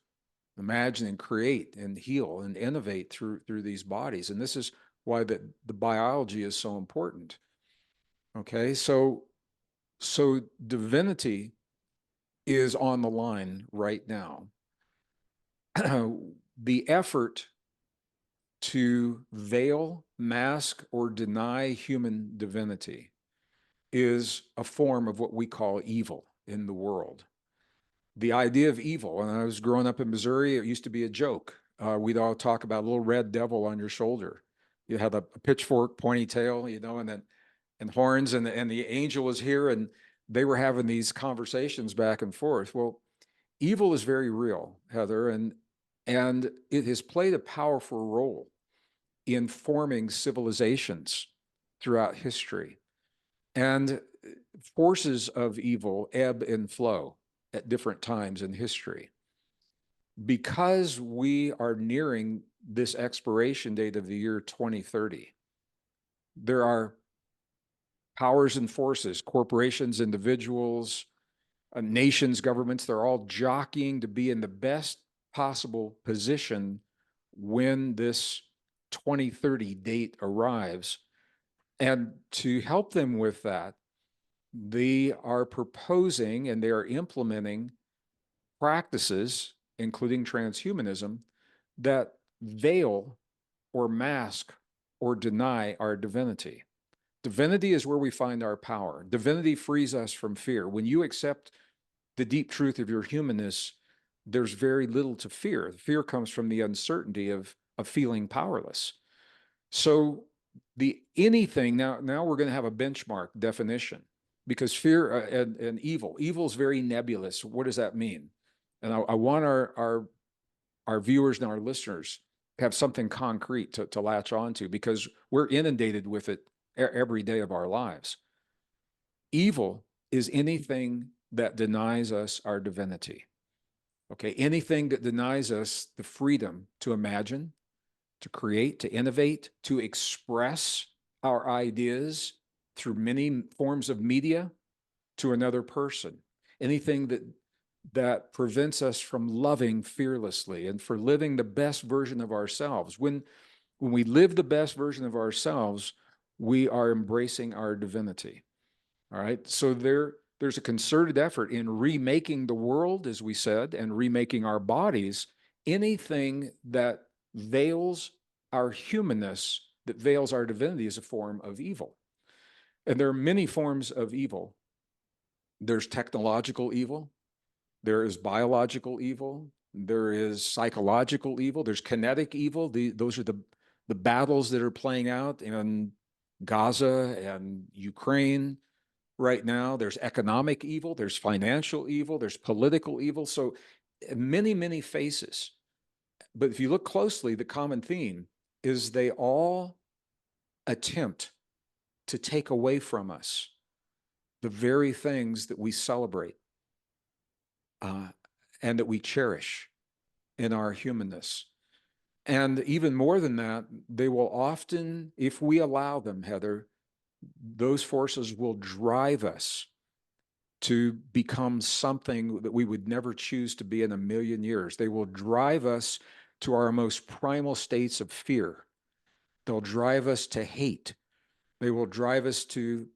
imagine and create and heal and innovate through these bodies. And this is why the biology is so important. Okay, so divinity is on the line right now. The effort to veil, mask, or deny human divinity is a form of what we call evil in the world. The idea of evil, when I was growing up in Missouri, it used to be a joke. We'd all talk about a little red devil on your shoulder. You had a pitchfork, pointy tail, you know, and horns, and the angel was here, and they were having these conversations back and forth. Well, evil is very real, Heather, and it has played a powerful role in forming civilizations throughout history. And forces of evil ebb and flow at different times in history. Because we are nearing this expiration date of the year 2030, there are powers and forces, corporations, individuals, nations, governments, they're all jockeying to be in the best possible position when this 2030 date arrives. And to help them with that, they are proposing and they are implementing practices, including transhumanism, that veil or mask or deny our divinity. Divinity is where we find our power. Divinity frees us from fear. When you accept the deep truth of your humanness, there's very little to fear. Fear comes from the uncertainty of feeling powerless. So anything, now we're going to have a benchmark definition, because fear and evil is very nebulous. What does that mean? And I want our viewers and our listeners to have something concrete to latch onto, because we're inundated with it every day of our lives. Evil is anything that denies us our divinity. Okay, anything that denies us the freedom to imagine, to create, to innovate, to express our ideas through many forms of media to another person. Anything that prevents us from loving fearlessly and for living the best version of ourselves. When we live the best version of ourselves, we are embracing our divinity. All right, so there's a concerted effort in remaking the world, as we said, and remaking our bodies. Anything that veils our humanness, that veils our divinity, is a form of evil. And there are many forms of evil. There's technological evil. There is biological evil. There is psychological evil. There's kinetic evil. Those are the battles that are playing out in Gaza and Ukraine right now. There's economic evil. There's financial evil. There's political evil. So many, many faces. But if you look closely, the common theme is they all attempt to take away from us the very things that we celebrate and that we cherish in our humanness. And even more than that, they will often, if we allow them, Heather, those forces will drive us to become something that we would never choose to be in a million years. They will drive us to our most primal states of fear. They'll drive us to hate. They will drive us to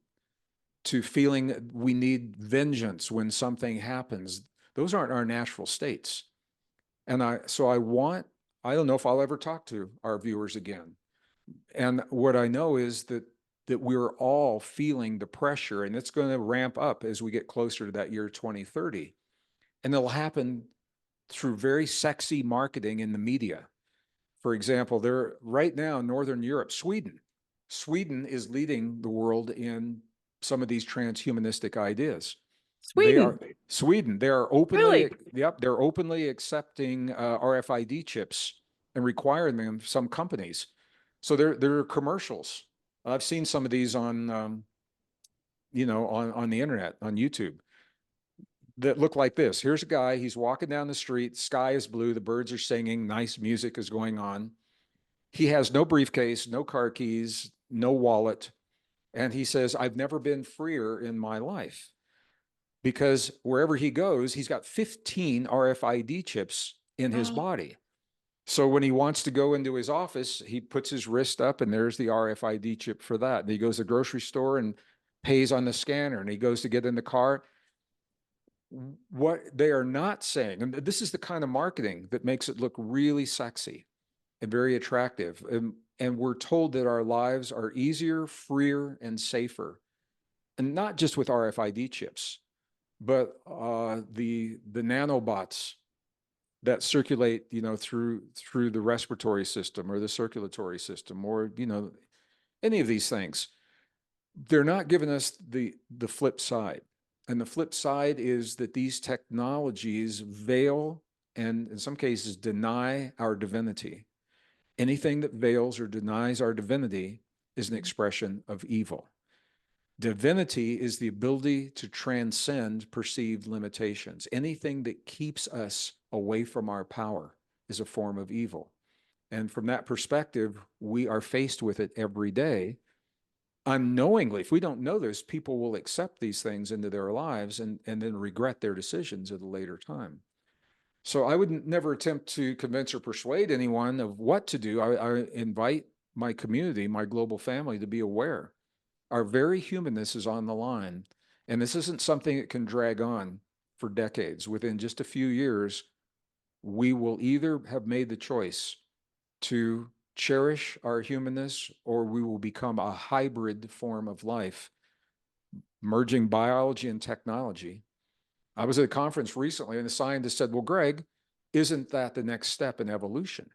feeling we need vengeance when something happens. Those aren't our natural states. And I don't know if I'll ever talk to our viewers again. And what I know is that we're all feeling the pressure, and it's going to ramp up as we get closer to that year 2030. And it'll happen through very sexy marketing in the media. For example, right now in Northern Europe, Sweden is leading the world in some of these transhumanistic ideas. Sweden. They are openly, Really? Yep, they're openly accepting RFID chips and requiring them from some companies. So there are commercials. I've seen some of these on on the internet, on YouTube, that look like this. Here's a guy, he's walking down the street, sky is blue, the birds are singing, nice music is going on. He has no briefcase, no car keys, no wallet. And he says, I've never been freer in my life, because wherever he goes, he's got 15 RFID chips in his body. So when he wants to go into his office, he puts his wrist up and there's the RFID chip for that. And he goes to the grocery store and pays on the scanner, and he goes to get in the car. What they are not saying, and this is the kind of marketing that makes it look really sexy and very attractive. And we're told that our lives are easier, freer, and safer. And not just with RFID chips, but the nanobots that circulate, through the respiratory system or the circulatory system, or, any of these things. They're not giving us the flip side. And the flip side is that these technologies veil and in some cases deny our divinity. Anything that veils or denies our divinity is an expression of evil. Divinity is the ability to transcend perceived limitations. Anything that keeps us away from our power is a form of evil. And from that perspective, we are faced with it every day. Unknowingly, if we don't know this, people will accept these things into their lives and then regret their decisions at a later time. So I would never attempt to convince or persuade anyone of what to do. I invite my community, my global family, to be aware. Our very humanness is on the line. And this isn't something that can drag on for decades. Within just a few years, we will either have made the choice to cherish our humanness, or we will become a hybrid form of life, merging biology and technology. I was at a conference recently and the scientist said, well, Gregg, isn't that the next step in evolution?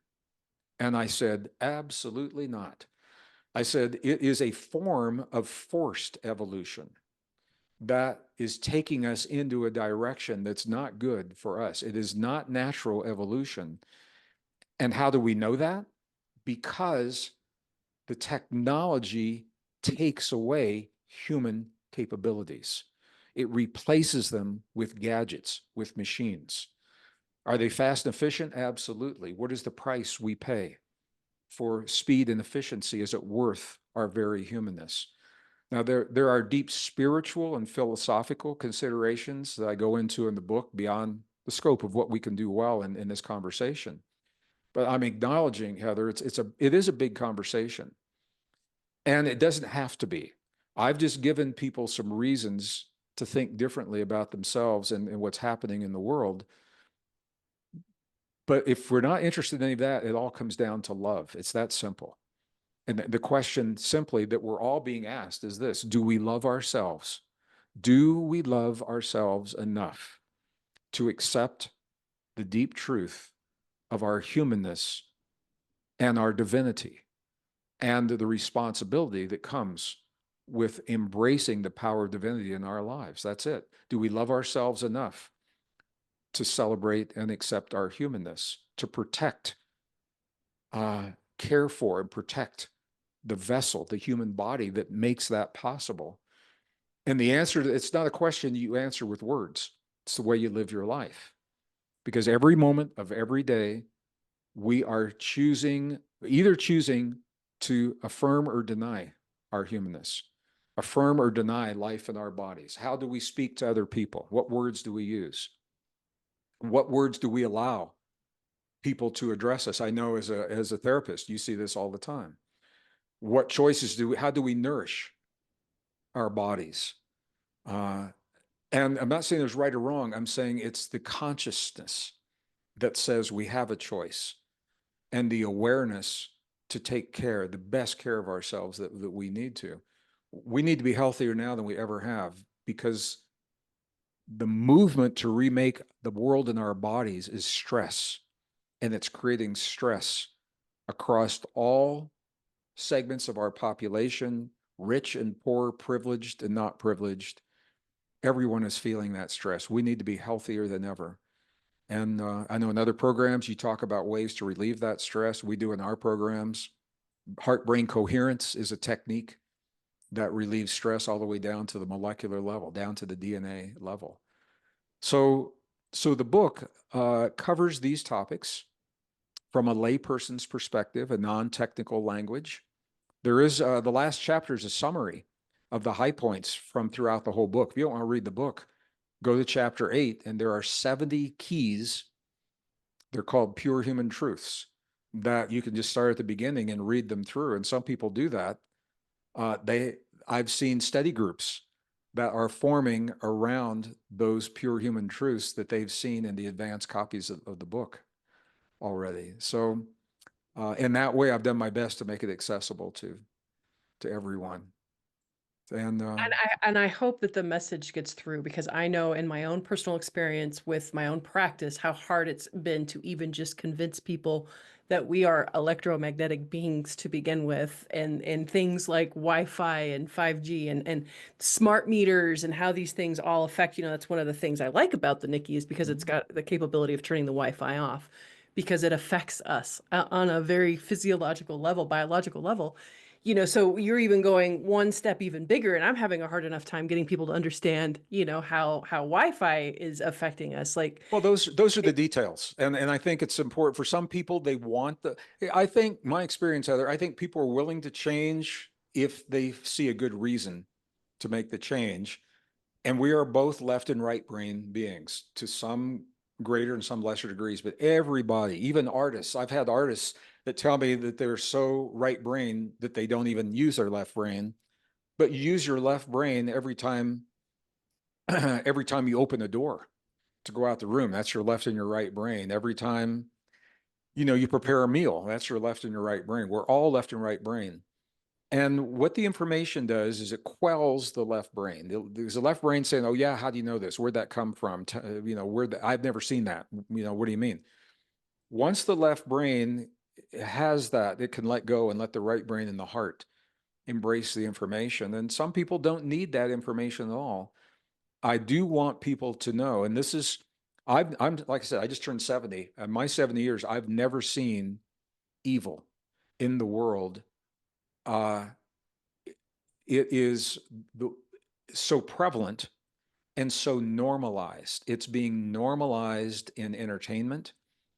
And I said, absolutely not. I said, it is a form of forced evolution that is taking us into a direction that's not good for us. It is not natural evolution. And how do we know that? Because the technology takes away human capabilities. It replaces them with gadgets, with machines. Are they fast and efficient? Absolutely. What is the price we pay for speed and efficiency? Is it worth our very humanness? Now, there are deep spiritual and philosophical considerations that I go into in the book beyond the scope of what we can do well in this conversation. But I'm acknowledging, Heather, it is a big conversation. And it doesn't have to be. I've just given people some reasons to think differently about themselves and what's happening in the world. But if we're not interested in any of that, it all comes down to love. It's that simple. And the question simply that we're all being asked is this: do we love ourselves? Do we love ourselves enough to accept the deep truth of our humanness and our divinity and the responsibility that comes with embracing the power of divinity in our lives? That's it. Do we love ourselves enough to celebrate and accept our humanness, to protect, care for, and protect the vessel, the human body that makes that possible? And the answer, it's not a question you answer with words. It's the way you live your life. Because every moment of every day, we are either choosing to affirm or deny our humanness, affirm or deny life in our bodies. How do we speak to other people? What words do we use? What words do we allow people to address us? I know as a therapist, you see this all the time. What choices how do we nourish our bodies? And I'm not saying there's right or wrong. I'm saying it's the consciousness that says we have a choice, and the awareness to take care, the best care of ourselves that we need to. We need to be healthier now than we ever have, because the movement to remake the world in our bodies is stress, and it's creating stress across all segments of our population, rich and poor, privileged and not privileged. Everyone is feeling that stress. We need to be healthier than ever. And I know in other programs, you talk about ways to relieve that stress. We do in our programs. Heart-brain coherence is a technique that relieves stress all the way down to the molecular level, down to the DNA level. So the book covers these topics from a layperson's perspective, a non-technical language. There is the last chapter is a summary of the high points from throughout the whole book. If you don't want to read the book, go to chapter 8, and there are 70 keys. They're called pure human truths that you can just start at the beginning and read them through. And some people do that. I've seen study groups that are forming around those pure human truths that they've seen in the advanced copies of the book already. So in that way, I've done my best to make it accessible to everyone. And I hope that the message gets through, because I know in my own personal experience with my own practice how hard it's been to even just convince people that we are electromagnetic beings to begin with, and things like Wi-Fi and 5G and smart meters and how these things all affect, that's one of the things I like about the Nikki, is because it's got the capability of turning the Wi-Fi off, because it affects us on a very physiological level, biological level. So you're even going one step even bigger, and I'm having a hard enough time getting people to understand, how Wi-Fi is affecting us. Well, those are the details. And I think it's important for some people. I think my experience, Heather, I think people are willing to change if they see a good reason to make the change. And we are both left and right brain beings to some greater and some lesser degrees, but everybody, even artists, I've had artists that tell me that they're so right brain that they don't even use their left brain, but you use your left brain every time you open a door to go out the room. That's your left and your right brain. Every time, you prepare a meal, that's your left and your right brain. We're all left and right brain. And what the information does is it quells the left brain. There's a left brain saying, oh yeah, how do you know this? Where'd that come from? I've never seen that. What do you mean? Once the left brain has that, it can let go and let the right brain and the heart embrace the information. And some people don't need that information at all. I do want people to know, and this is, I'm like I said, I just turned 70. In my 70 years, I've never seen evil in the world. It is so prevalent and so normalized. It's being normalized in entertainment.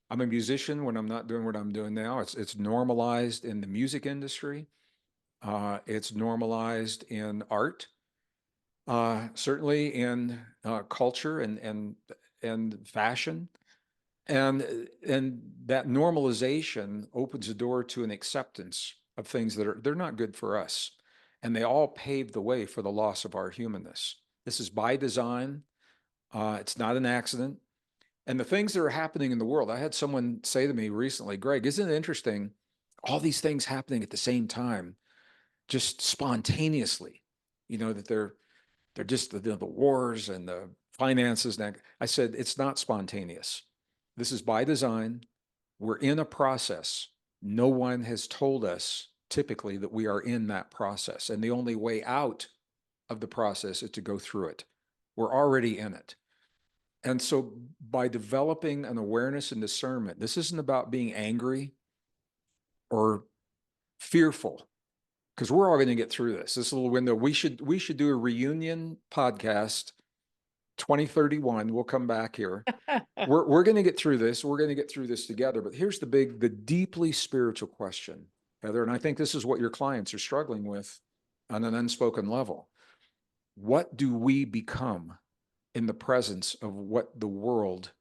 I'm a musician when I'm not doing what I'm doing now. It's normalized in the music industry. It's normalized in art, certainly in culture and fashion. And that normalization opens the door to an acceptance of things that they're not good for us. And they all pave the way for the loss of our humanness. This is by design. It's not an accident. And the things that are happening in the world, I had someone say to me recently, Greg, isn't it interesting? All these things happening at the same time, just spontaneously, that they're just the wars and the finances. I said, it's not spontaneous. This is by design. We're in a process. No one has told us typically that we are in that process. And the only way out of the process is to go through it. We're already in it. And so by developing an awareness and discernment, this isn't about being angry or fearful, because we're all going to get through this little window. We should do a reunion podcast 2031. We'll come back here. We're going to get through this. We're going to get through this together. But here's the deeply spiritual question, Heather, and I think this is what your clients are struggling with on an unspoken level. What do we become in the presence of what the world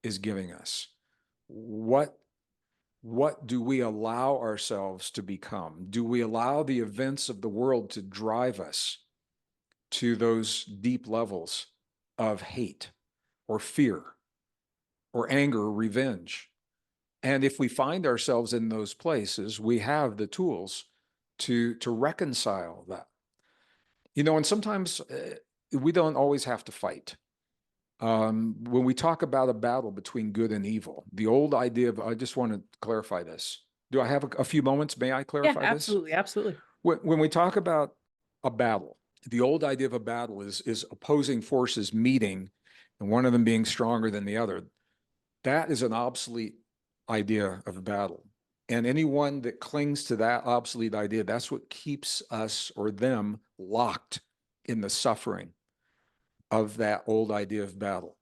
is giving us? What do we allow ourselves to become? Do we allow the events of the world to drive us to those deep levels of hate or fear or anger or revenge? And if we find ourselves in those places, we have the tools to reconcile that. And sometimes we don't always have to fight. When we talk about a battle between good and evil, the old idea of, I just want to clarify this. Do I have a few moments? May I clarify this? Absolutely. Absolutely. When we talk about a battle, the old idea of a battle is opposing forces meeting and one of them being stronger than the other. That is an obsolete idea of a battle. And anyone that clings to that obsolete idea, that's what keeps us or them locked in the suffering of that old idea of battle.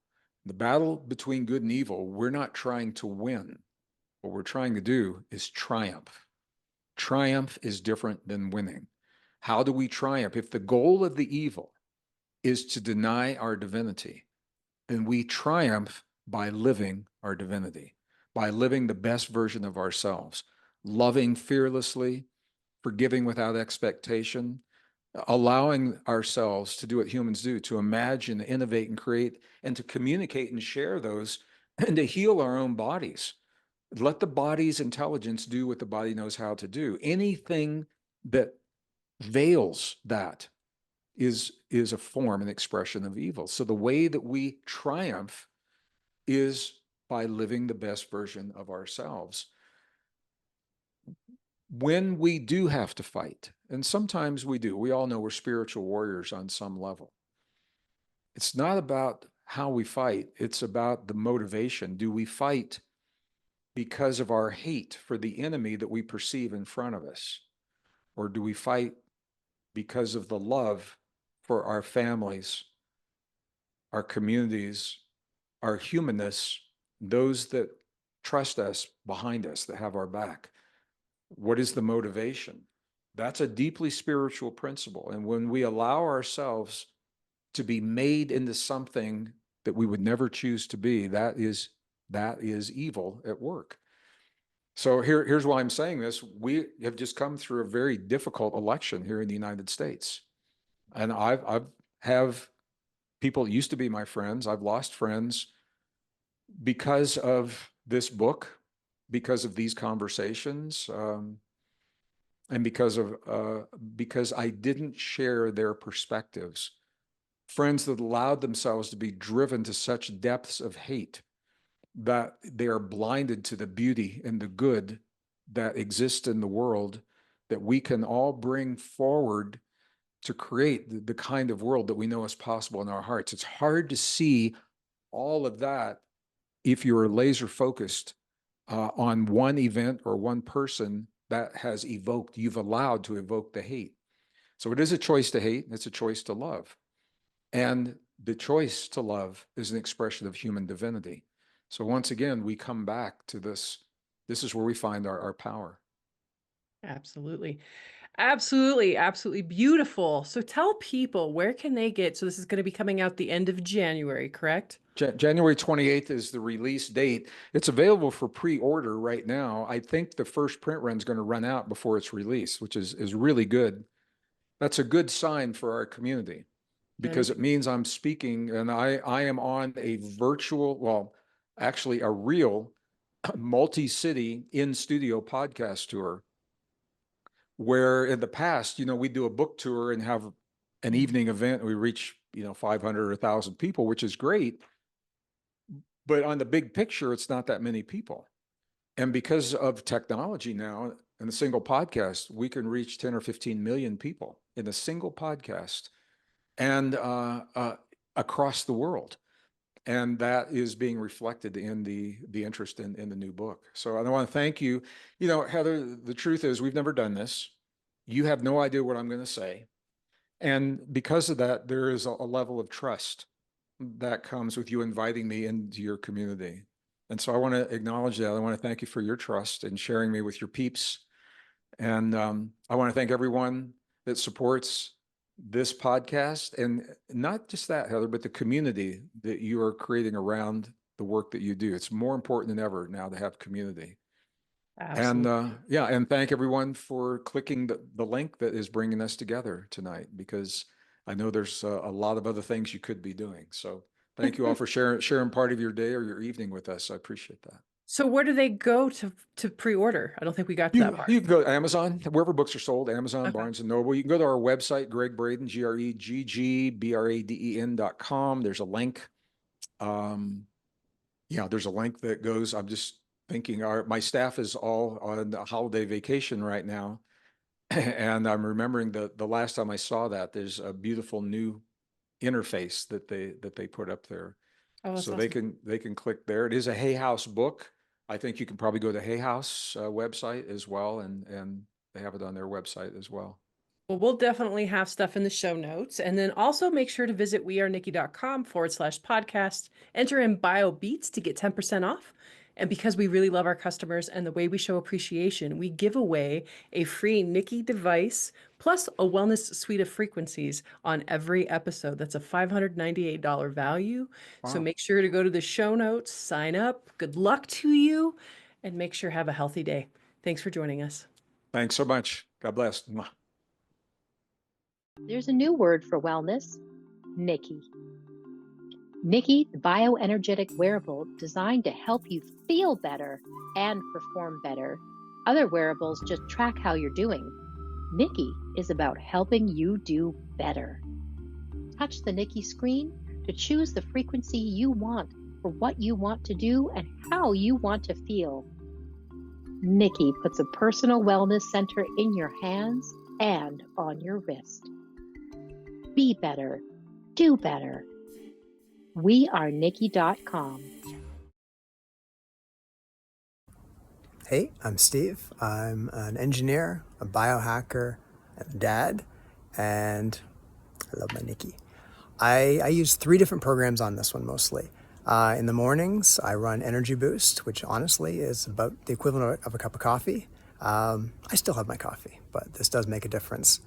The battle between good and evil, we're not trying to win. What we're trying to do is triumph. Triumph is different than winning. How do we triumph? If the goal of the evil is to deny our divinity, then we triumph by living our divinity, by living the best version of ourselves, loving fearlessly, forgiving without expectation, allowing ourselves to do what humans do, to imagine, innovate, and create, and to communicate and share those, and to heal our own bodies. Let the body's intelligence do what the body knows how to do. Anything that veils that is a form and expression of evil. So the way that we triumph is by living the best version of ourselves. When we do have to fight, and sometimes we do, we all know we're spiritual warriors on some level. It's not about how we fight, it's about the motivation. Do we fight because of our hate for the enemy that we perceive in front of us? Or do we fight because of the love for our families, our communities, our humanness, those that trust us, behind us, that have our back? What is the motivation? That's a deeply spiritual principle. And when we allow ourselves to be made into something that we would never choose to be, that is evil at work. So here's why I'm saying this. We have just come through a very difficult election here in the United States. And I've have people that used to be my friends. I've lost friends because of this book, because of these conversations, and because I didn't share their perspectives. Friends that allowed themselves to be driven to such depths of hate that they are blinded to the beauty and the good that exists in the world, that we can all bring forward to create the kind of world that we know is possible in our hearts. It's hard to see all of that if you're laser focused on one event or one person that has you've allowed to evoke the hate. So it is a choice to hate, and it's a choice to love. And the choice to love is an expression of human divinity. So once again, we come back to this. This is where we find our power. Absolutely. Absolutely. Absolutely beautiful. So tell people, where can they get, so this is going to be coming out the end of January, correct? January 28th is the release date. It's available for pre-order right now. I think the first print run is going to run out before it's released, which is really good. That's a good sign for our community, because it means I'm speaking, and I am on a virtual, well, actually a real multi-city in-studio podcast tour, where in the past, we do a book tour and have an evening event, and we reach, 500 or 1,000 people, which is great. But on the big picture, it's not that many people. And because of technology now, in a single podcast, we can reach 10 or 15 million people in a single podcast, and across the world. And that is being reflected in the interest in the new book. So I want to thank you. Heather, the truth is, we've never done this. You have no idea what I'm going to say. And because of that, there is a level of trust that comes with you inviting me into your community. And so I want to acknowledge that. I want to thank you for your trust and sharing me with your peeps. And I want to thank everyone that supports this podcast, and not just that, Heather, but the community that you are creating around the work that you do. It's more important than ever now to have community. Absolutely. And and thank everyone for clicking the link that is bringing us together tonight, because I know there's a lot of other things you could be doing. So thank you all for sharing part of your day or your evening with us. I appreciate that. So where do they go to pre-order? I don't think we got to that part. You can go to Amazon, wherever books are sold, Amazon, Okay. Barnes & Noble. You can go to our website, Gregg Braden, GreggBraden.com. There's a link. There's a link that goes, I'm just thinking, my staff is all on a holiday vacation right now. And I'm remembering the last time I saw that, there's a beautiful new interface that they put up there. Oh, that's so awesome. they can click there. It is a Hay House book. I think you can probably go to Hay House website as well, and they have it on their website as well. Well, we'll definitely have stuff in the show notes. And then also make sure to visit wearenikki.com/podcast. Enter in BioBeats to get 10% off. And because we really love our customers and the way we show appreciation, we give away a free Nikki device plus a wellness suite of frequencies on every episode. That's a $598 value. Wow. So make sure to go to the show notes, sign up. Good luck to you, and make sure have a healthy day. Thanks for joining us. Thanks so much. God bless. Mwah. There's a new word for wellness, Nikki. Nikki, the bioenergetic wearable designed to help you feel better and perform better. Other wearables just track how you're doing. Nikki is about helping you do better. Touch the Nikki screen to choose the frequency you want for what you want to do and how you want to feel. Nikki puts a personal wellness center in your hands and on your wrist. Be better. Do better. wearenikki.com. Hey, I'm Steve. I'm an engineer, a biohacker, and a dad, and I love my Nikki. I use 3 different programs on this one mostly. In the mornings, I run Energy Boost, which honestly is about the equivalent of a cup of coffee. I still have my coffee, but this does make a difference.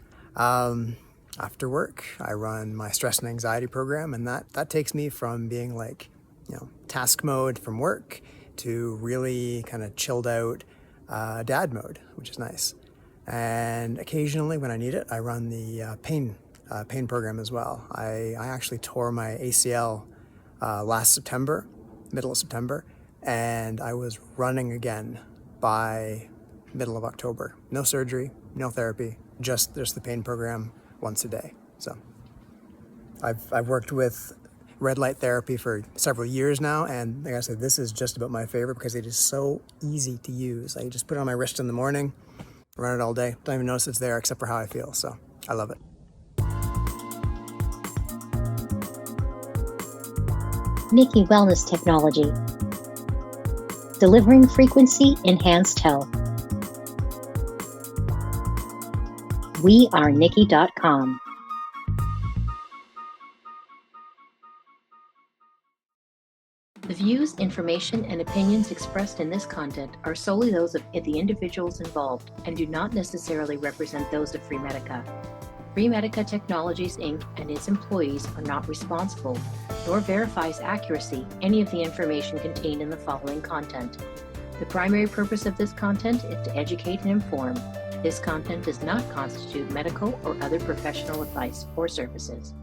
After work, I run my stress and anxiety program, and that takes me from being like, task mode from work to really kind of chilled out dad mode, which is nice. And occasionally when I need it, I run the pain program as well. I actually tore my ACL last September, middle of September, and I was running again by middle of October. No surgery, no therapy, just the pain program once a day. So I've worked with red light therapy for several years now, and like I said, this is just about my favorite because it is so easy to use. I just put it on my wrist in the morning, run it all day, don't even notice it's there except for how I feel. So I love it. Nikki Wellness Technology. Delivering frequency enhanced health. wearenikki.com. The views, information, and opinions expressed in this content are solely those of the individuals involved and do not necessarily represent those of Freemedica. Freemedica Technologies, Inc. and its employees are not responsible, nor verifies accuracy any of the information contained in the following content. The primary purpose of this content is to educate and inform. This content does not constitute medical or other professional advice or services.